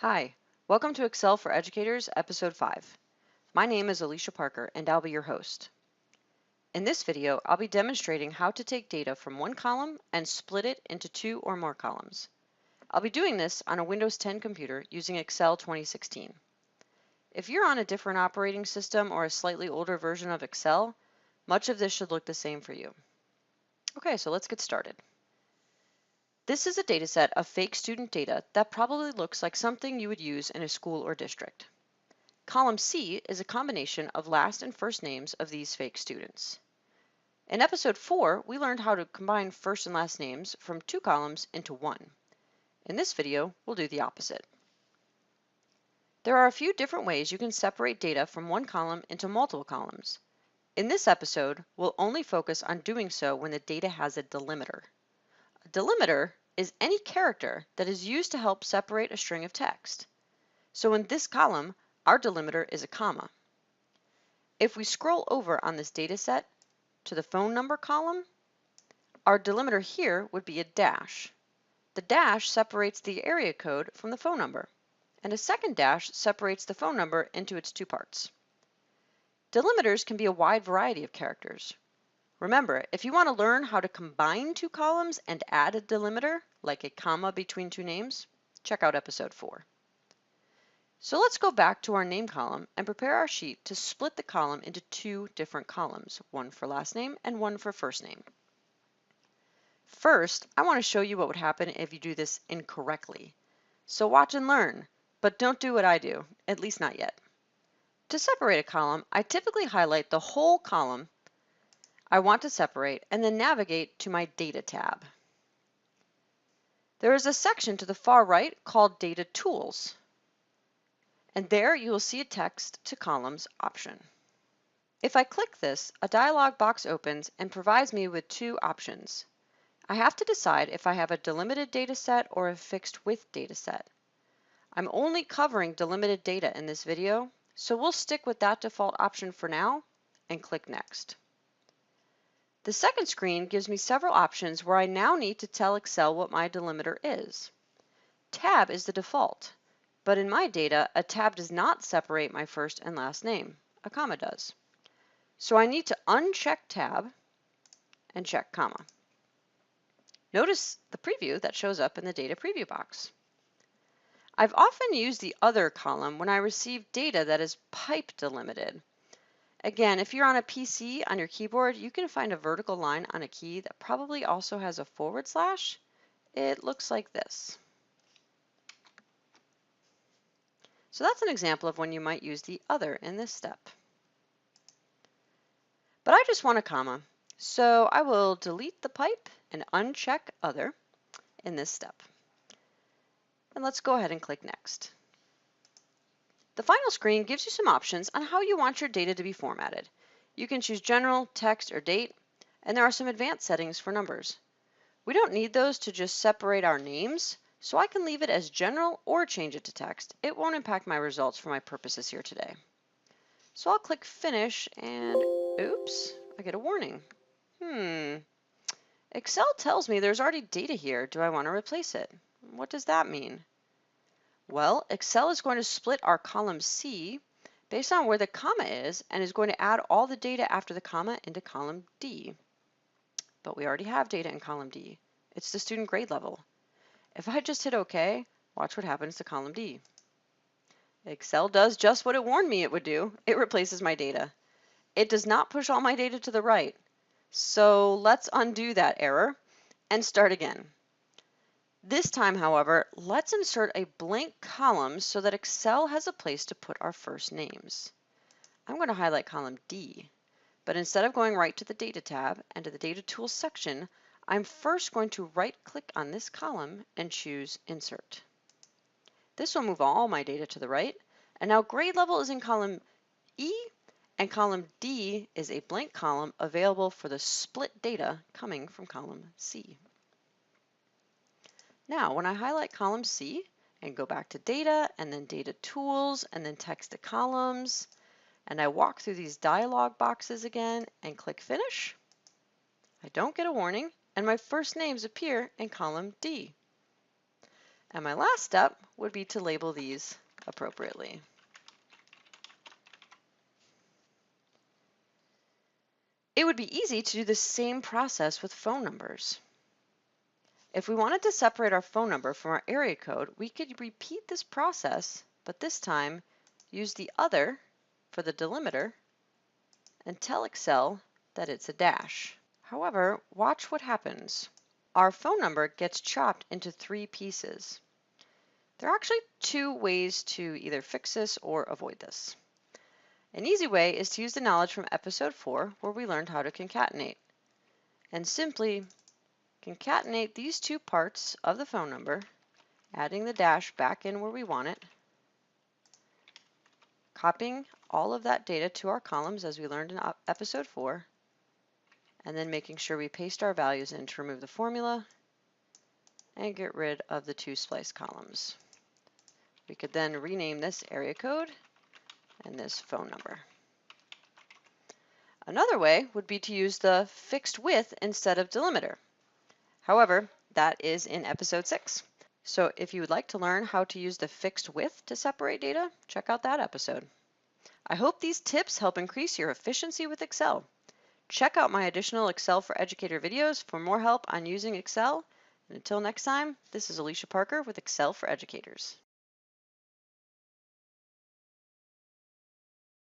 Hi, welcome to Excel for Educators, Episode 5. My name is Alicia Parker, and I'll be your host. In this video, I'll be demonstrating how to take data from one column and split it into two or more columns. I'll be doing this on a Windows 10 computer using Excel 2016. If you're on a different operating system or a slightly older version of Excel, much of this should look the same for you. Okay, so let's get started. This is a dataset of fake student data that probably looks like something you would use in a school or district. Column C is a combination of last and first names of these fake students. In Episode 4, we learned how to combine first and last names from two columns into one. In this video, we'll do the opposite. There are a few different ways you can separate data from one column into multiple columns. In this episode, we'll only focus on doing so when the data has a delimiter. A delimiter is any character that is used to help separate a string of text. So in this column, our delimiter is a comma. If we scroll over on this data set to the phone number column, our delimiter here would be a dash. The dash separates the area code from the phone number, and a second dash separates the phone number into its two parts. Delimiters can be a wide variety of characters. Remember, if you want to learn how to combine two columns and add a delimiter, like a comma between two names, check out Episode 4. So let's go back to our name column and prepare our sheet to split the column into two different columns, one for last name and one for first name. First, I want to show you what would happen if you do this incorrectly. So watch and learn, but don't do what I do, at least not yet. To separate a column, I typically highlight the whole column I want to separate and then navigate to my Data tab. There is a section to the far right called Data Tools, and there you will see a text to columns option. If I click this, a dialog box opens and provides me with two options. I have to decide if I have a delimited data set or a fixed width data set. I'm only covering delimited data in this video, so we'll stick with that default option for now and click Next. The second screen gives me several options where I now need to tell Excel what my delimiter is. Tab is the default, but in my data, a tab does not separate my first and last name. A comma does. So I need to uncheck tab and check comma. Notice the preview that shows up in the data preview box. I've often used the other column when I receive data that is pipe delimited. Again, if you're on a PC on your keyboard, you can find a vertical line on a key that probably also has a /. It looks like this. So that's an example of when you might use the other in this step. But I just want a comma, so I will delete the pipe and uncheck other in this step. And let's go ahead and click Next. The final screen gives you some options on how you want your data to be formatted. You can choose general, text, or date, and there are some advanced settings for numbers. We don't need those to just separate our names, so I can leave it as general or change it to text. It won't impact my results for my purposes here today. So I'll click Finish and oops, I get a warning. Excel tells me there's already data here. Do I want to replace it? What does that mean? Well, Excel is going to split our column C based on where the comma is and is going to add all the data after the comma into column D. But we already have data in column D. It's the student grade level. If I just hit OK, watch what happens to column D. Excel does just what it warned me it would do. It replaces my data. It does not push all my data to the right. So let's undo that error and start again. This time, however, let's insert a blank column so that Excel has a place to put our first names. I'm going to highlight column D, but instead of going right to the Data tab and to the Data Tools section, I'm first going to right-click on this column and choose Insert. This will move all my data to the right, and now grade level is in column E, and column D is a blank column available for the split data coming from column C. Now, when I highlight column C and go back to Data and then Data Tools and then Text to Columns, and I walk through these dialog boxes again and click Finish, I don't get a warning and my first names appear in column D. And my last step would be to label these appropriately. It would be easy to do the same process with phone numbers. If we wanted to separate our phone number from our area code, we could repeat this process, but this time use the other for the delimiter and tell Excel that it's a dash. However, watch what happens. Our phone number gets chopped into 3 pieces. There are actually 2 ways to either fix this or avoid this. An easy way is to use the knowledge from episode 4 where we learned how to concatenate, and simply concatenate these 2 parts of the phone number, adding the dash back in where we want it, copying all of that data to our columns as we learned in episode 4, and then making sure we paste our values in to remove the formula and get rid of the 2 splice columns. We could then rename this area code and this phone number. Another way would be to use the fixed width instead of delimiter. However, that is in episode 6. So if you would like to learn how to use the fixed width to separate data, check out that episode. I hope these tips help increase your efficiency with Excel. Check out my additional Excel for Educator videos for more help on using Excel. And until next time, this is Alicia Parker with Excel for Educators.